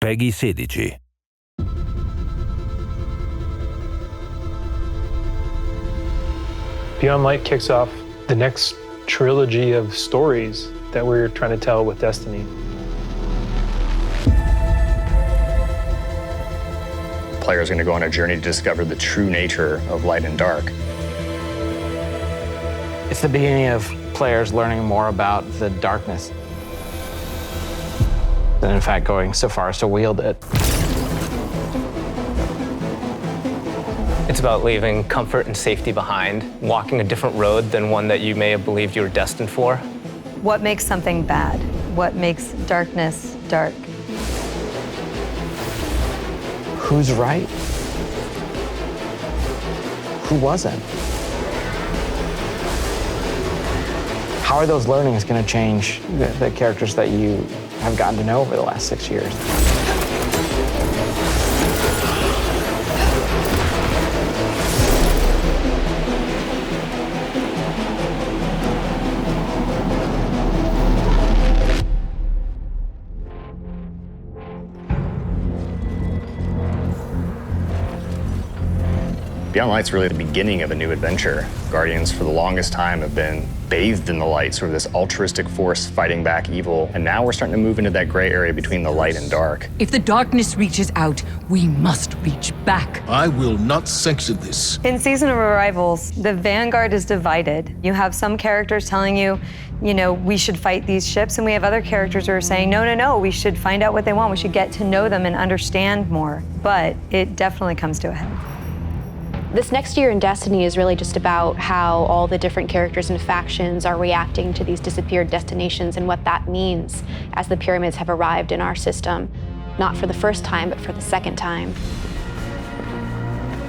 PEGI 16. Beyond Light kicks off the next trilogy of stories that we're trying to tell with Destiny. Players are going to go on a journey to discover the true nature of light and dark. It's the beginning of players learning more about the darkness, and in fact going so far as to wield it. It's about leaving comfort and safety behind, walking a different road than one that you may have believed you were destined for. What makes something bad? What makes darkness dark? Who's right? Who wasn't? How are those learnings going to change the characters that you have gotten to know over the last 6 years? Beyond Light's really the beginning of a new adventure. Guardians, for the longest time, have been bathed in the light, sort of this altruistic force fighting back evil. And now we're starting to move into that gray area between the light and dark. If the darkness reaches out, we must reach back. I will not sanction this. In Season of Arrivals, the Vanguard is divided. You have some characters telling you, we should fight these ships, and we have other characters who are saying, no, we should find out what they want. We should get to know them and understand more. But it definitely comes to a head. This next year in Destiny is really just about how all the different characters and factions are reacting to these disappeared destinations and what that means as the pyramids have arrived in our system, not for the first time, but for the second time.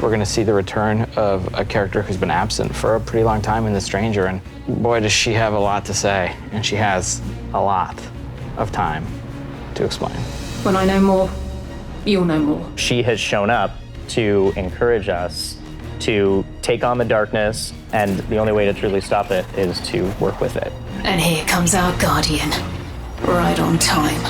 We're going to see the return of a character who's been absent for a pretty long time in The Stranger, and boy, does she have a lot to say, and she has a lot of time to explain. When I know more, you'll know more. She has shown up to encourage us to take on the darkness, and the only way to truly stop it is to work with it. And here comes our guardian, right on time.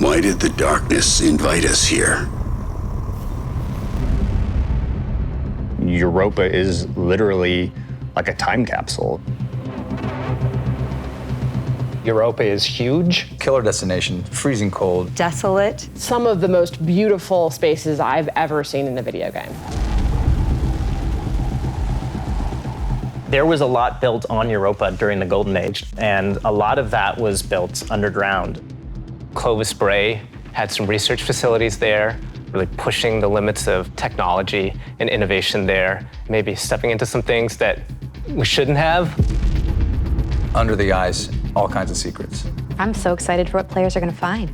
Why did the darkness invite us here? Europa is literally like a time capsule. Europa is huge. Killer destination, freezing cold. Desolate. Some of the most beautiful spaces I've ever seen in a video game. There was a lot built on Europa during the Golden Age, and a lot of that was built underground. Clovis Bray had some research facilities there, really pushing the limits of technology and innovation there, maybe stepping into some things that we shouldn't have. Under the ice, all kinds of secrets. I'm so excited for what players are going to find.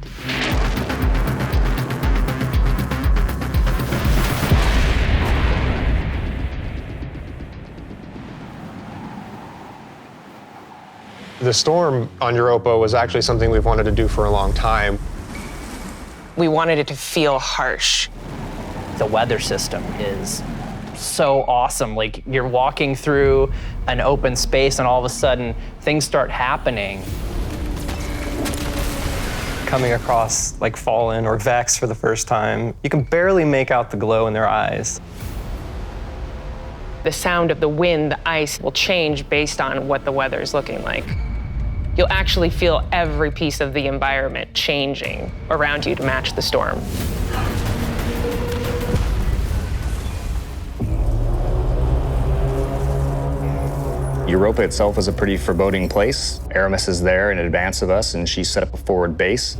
The storm on Europa was actually something we've wanted to do for a long time. We wanted it to feel harsh. The weather system is so awesome. Like, you're walking through an open space and all of a sudden things start happening. Coming across like Fallen or Vex for the first time, you can barely make out the glow in their eyes. The sound of the wind, the ice will change based on what the weather is looking like. You'll actually feel every piece of the environment changing around you to match the storm. Europa itself is a pretty foreboding place. Aramis is there in advance of us, and she set up a forward base.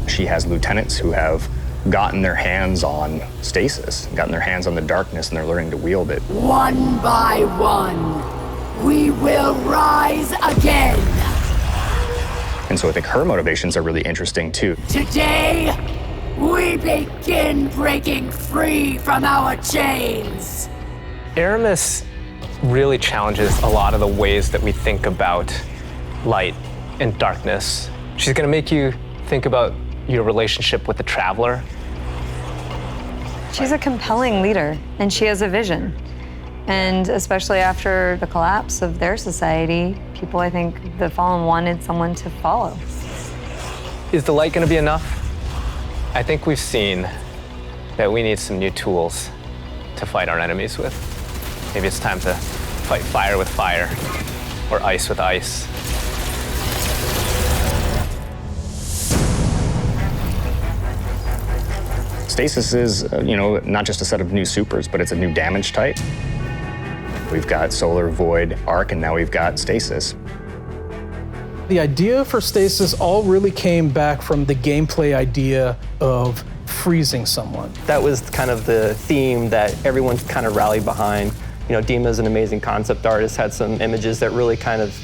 She has lieutenants who have gotten their hands on stasis, gotten their hands on the darkness, and they're learning to wield it. One by one, we will rise again. And so I think her motivations are really interesting too. Today, we begin breaking free from our chains. Aramis really challenges a lot of the ways that we think about light and darkness. She's going to make you think about your relationship with the Traveler. She's a compelling leader, and she has a vision. And especially after the collapse of their society, people, I think, the Fallen wanted someone to follow. Is the light going to be enough? I think we've seen that we need some new tools to fight our enemies with. Maybe it's time to fight fire with fire, or ice with ice. Stasis is, not just a set of new supers, but it's a new damage type. We've got Solar, Void, Arc, and now we've got Stasis. The idea for Stasis all really came back from the gameplay idea of freezing someone. That was kind of the theme that everyone kind of rallied behind. Dima's an amazing concept artist, had some images that really kind of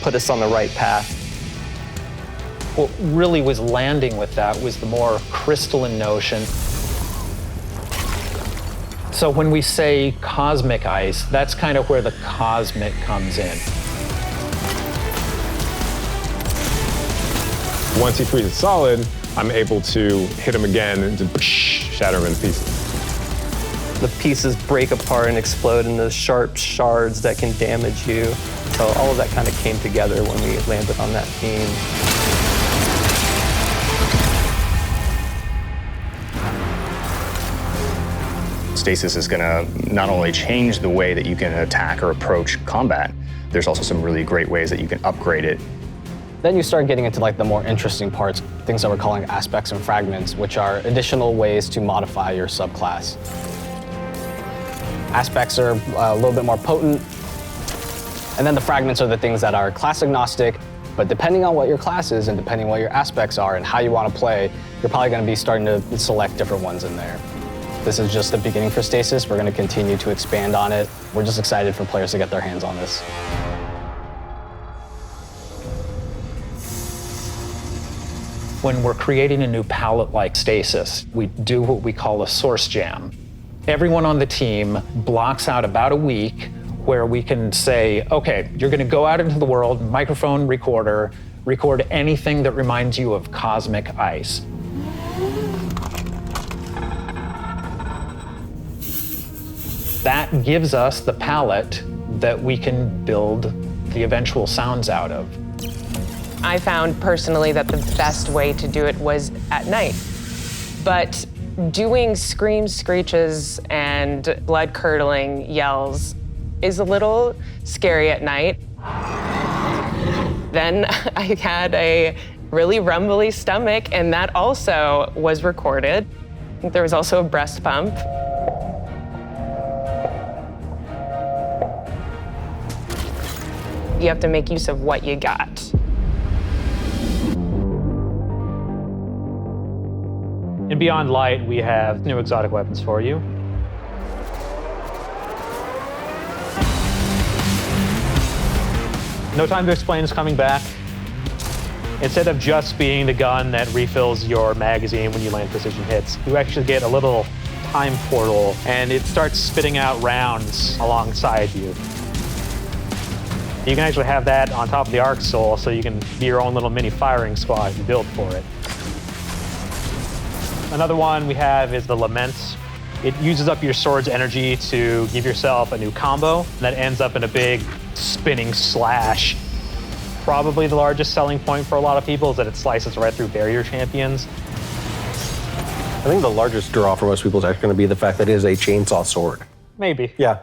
put us on the right path. What really was landing with that was the more crystalline notion. So when we say cosmic ice, that's kind of where the cosmic comes in. Once he freezes solid, I'm able to hit him again and just shatter him in pieces. The pieces break apart and explode into sharp shards that can damage you. So all of that kind of came together when we landed on that theme. Stasis is going to not only change the way that you can attack or approach combat, there's also some really great ways that you can upgrade it. Then you start getting into like the more interesting parts, things that we're calling aspects and fragments, which are additional ways to modify your subclass. Aspects are a little bit more potent, and then the fragments are the things that are class agnostic, but depending on what your class is and depending on what your aspects are and how you want to play, you're probably going to be starting to select different ones in there. This is just the beginning for Stasis. We're going to continue to expand on it. We're just excited for players to get their hands on this. When we're creating a new palette like Stasis, we do what we call a source jam. Everyone on the team blocks out about a week where we can say, okay, you're going to go out into the world, microphone, recorder, record anything that reminds you of cosmic ice. That gives us the palette that we can build the eventual sounds out of. I found personally that the best way to do it was at night. But doing screams, screeches, and blood-curdling yells is a little scary at night. Then I had a really rumbly stomach, and that also was recorded. There was also a breast pump. You have to make use of what you got. In Beyond Light, we have new exotic weapons for you. No Time to Explain is coming back. Instead of just being the gun that refills your magazine when you land precision hits, you actually get a little time portal, and it starts spitting out rounds alongside you. You can actually have that on top of the Arc Soul, so you can be your own little mini firing squad you build for it. Another one we have is the Lament. It uses up your sword's energy to give yourself a new combo that ends up in a big spinning slash. Probably the largest selling point for a lot of people is that it slices right through barrier champions. I think the largest draw for most people is actually going to be the fact that it is a chainsaw sword. Maybe. Yeah.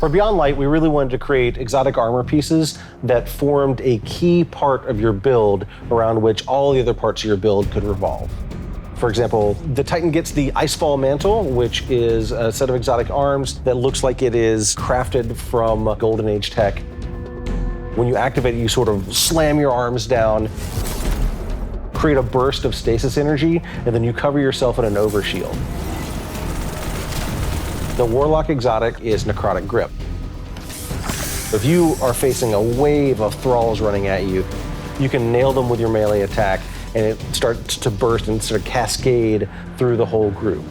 For Beyond Light, we really wanted to create exotic armor pieces that formed a key part of your build around which all the other parts of your build could revolve. For example, the Titan gets the Icefall Mantle, which is a set of exotic arms that looks like it is crafted from Golden Age tech. When you activate it, you sort of slam your arms down, create a burst of stasis energy, and then you cover yourself in an overshield. The Warlock exotic is Necrotic Grip. If you are facing a wave of thralls running at you, you can nail them with your melee attack, and it starts to burst and sort of cascade through the whole group.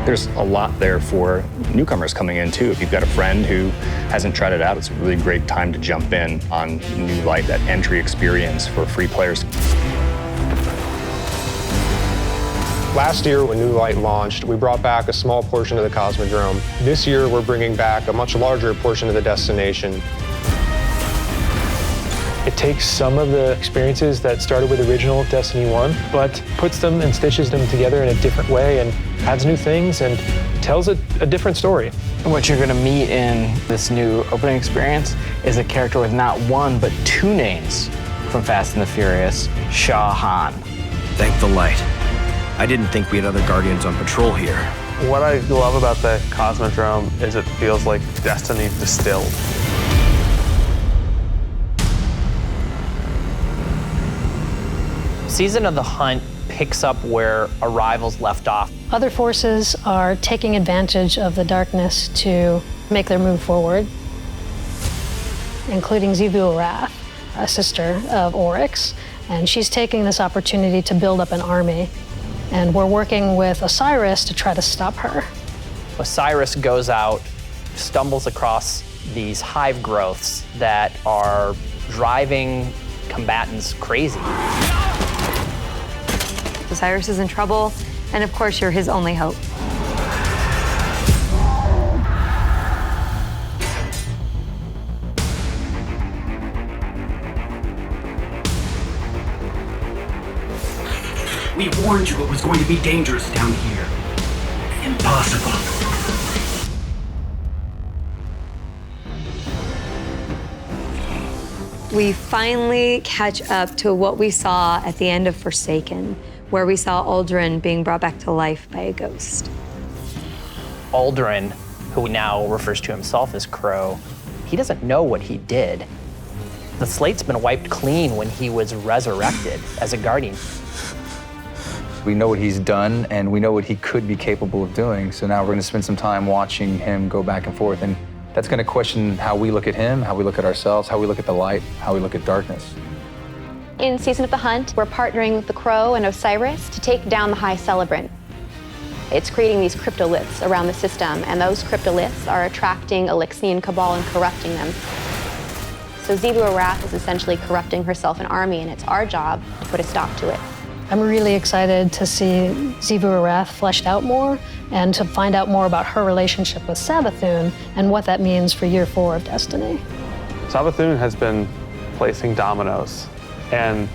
There's a lot there for newcomers coming in too. If you've got a friend who hasn't tried it out, it's a really great time to jump in on New Light, that entry experience for free players. Last year, when New Light launched, we brought back a small portion of the Cosmodrome. This year, we're bringing back a much larger portion of the destination. It takes some of the experiences that started with original Destiny 1, but puts them and stitches them together in a different way and adds new things and tells a different story. What you're going to meet in this new opening experience is a character with not one, but two names from Fast and the Furious, Shah Han. Thank the light. I didn't think we had other Guardians on patrol here. What I love about the Cosmodrome is it feels like Destiny distilled. Season of the Hunt picks up where Arrival's left off. Other forces are taking advantage of the darkness to make their move forward, including Xivu Arath, a sister of Oryx, and she's taking this opportunity to build up an army. And we're working with Osiris to try to stop her. Osiris goes out, stumbles across these hive growths that are driving combatants crazy. Osiris is in trouble, and of course, you're his only hope. We warned you it was going to be dangerous down here. Impossible. We finally catch up to what we saw at the end of Forsaken, where we saw Aldrin being brought back to life by a ghost. Aldrin, who now refers to himself as Crow, he doesn't know what he did. The slate's been wiped clean when he was resurrected as a Guardian. We know what he's done, and we know what he could be capable of doing. So now we're going to spend some time watching him go back and forth. And that's going to question how we look at him, how we look at ourselves, how we look at the light, how we look at darkness. In Season of the Hunt, we're partnering with the Crow and Osiris to take down the High Celebrant. It's creating these cryptoliths around the system, and those cryptoliths are attracting Elixian Cabal and corrupting them. So Xivu Arath is essentially corrupting herself an army, and it's our job to put a stop to it. I'm really excited to see Xivu Arath fleshed out more and to find out more about her relationship with Savathun and what that means for year 4 of Destiny. Savathun has been placing dominoes, and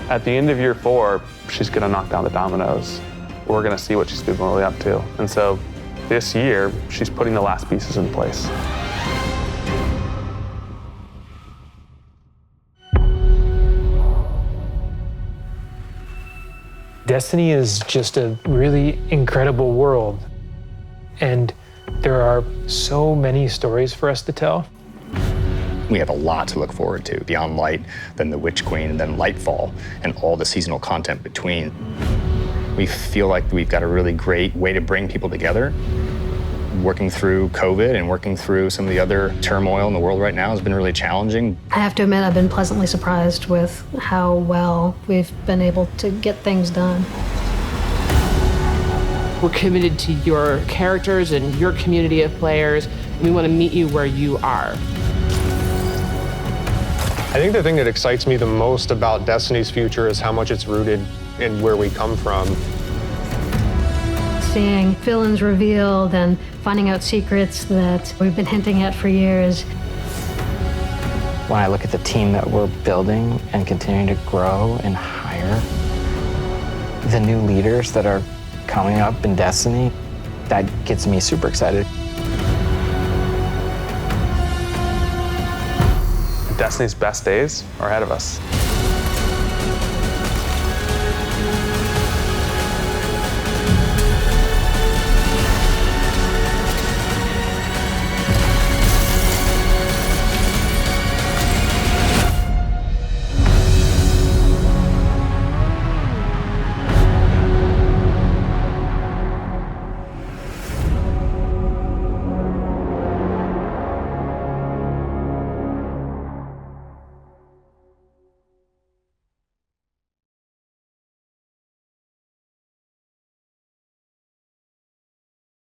at the end of year 4, she's gonna knock down the dominoes. We're gonna see what she's been really up to. And so this year, she's putting the last pieces in place. Destiny is just a really incredible world, and there are so many stories for us to tell. We have a lot to look forward to, beyond Light, then the Witch Queen, and then Lightfall, and all the seasonal content between. We feel like we've got a really great way to bring people together. Working through COVID and working through some of the other turmoil in the world right now has been really challenging. I have to admit, I've been pleasantly surprised with how well we've been able to get things done. We're committed to your characters and your community of players. We want to meet you where you are. I think the thing that excites me the most about Destiny's future is how much it's rooted in where we come from. Seeing villains revealed and finding out secrets that we've been hinting at for years. When I look at the team that we're building and continuing to grow and hire, the new leaders that are coming up in Destiny, that gets me super excited. Destiny's best days are ahead of us.